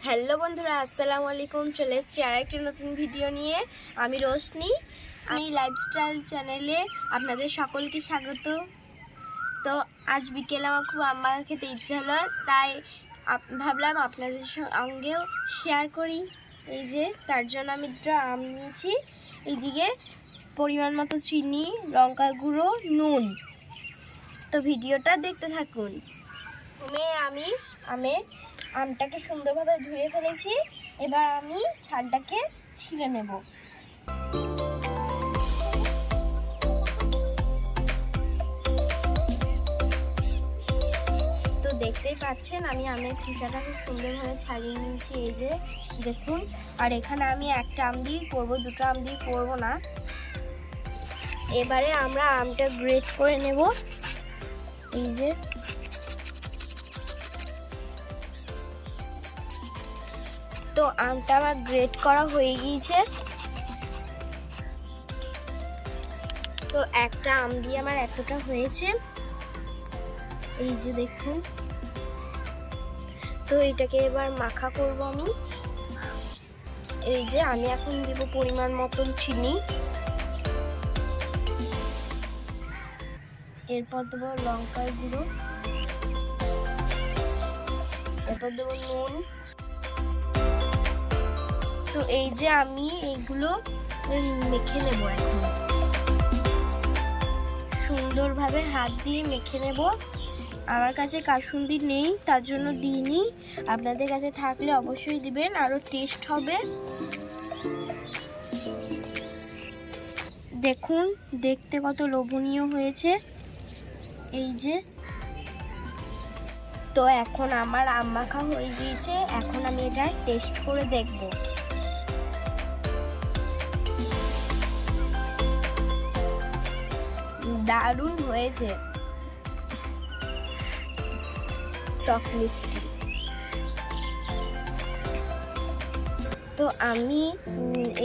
Hello বন্ধুরা, আসসালামু আলাইকুম। চলে এসেছি আরেকটি নতুন ভিডিও নিয়ে। আমি রোশনি, আমি লাইফস্টাইল চ্যানেলে আপনাদের সকলকে স্বাগত। তো আজ বিকেলে আমার খুব আম মাখা খেতে ইচ্ছে হলো, তাই ভাবলাম আপনাদের সঙ্গেও শেয়ার করি। এই যে তার জন্য আমি দুটো আম নিয়েছি, এইদিকে পরিমাণ মতো চিনি, লঙ্কার গুঁড়ো, নুন। তো ভিডিওটা দেখতে থাকুন। প্রথমে আমি আমটাকে সুন্দরভাবে ধুয়ে ফেলেছি। এবার আমি ছালটাকে ছিঁড়ে নেব। তো দেখতেই পাচ্ছেন আমি আমের খোসাটাকে সুন্দরভাবে ছাড়িয়ে নিয়েছি, এই যে দেখুন। আর এখানে আমি একটা আম দিয়ে করবো, দুটো আম দিয়ে করবো না। এবারে আমরা আমটা গ্রেট করে নেব, এই যে। তো আমটা আমার গ্রেট করা হয়ে গিয়েছে। তো একটা আম দিয়ে আমার এতটা হয়েছে, এই যে দেখুন। তো এটাকে এবার মাখা করব আমি। এই যে আমি এখন দেব পরিমাণ মতন চিনি, এরপর দেবো লঙ্কার গুঁড়ো, এরপর দেবো নুন। তো এই যে আমি এইগুলো মেখে নেব, এখন সুন্দরভাবে হাত দিয়ে মেখে নেব। আমার কাছে কাসুন্দি নেই, তার জন্য দিইনি। আপনাদের কাছে থাকলে অবশ্যই দিবেন, আরও টেস্ট হবে। দেখুন দেখতে কত লোভনীয় হয়েছে, এই যে। তো এখন আমার আম মাখা হয়ে গিয়েছে, এখন আমি এটা টেস্ট করে দেখব। দারুণ হয়েছে, টক মিষ্টি। তো আমি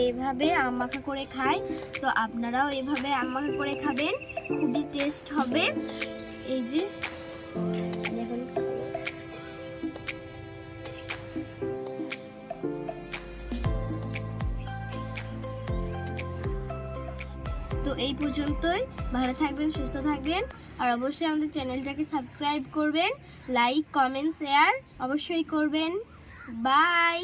এইভাবে আম মাখা করে খাই, তো আপনারাও এইভাবে আম মাখা করে খাবেন, খুবই টেস্ট হবে। এই যে দেখুন। তো এই পর্যন্তই, ভালো থাকবেন, সুস্থ থাকবেন, আর অবশ্যই আমাদের চ্যানেলটাকে সাবস্ক্রাইব করবেন, লাইক কমেন্ট শেয়ার অবশ্যই করবেন। বাই।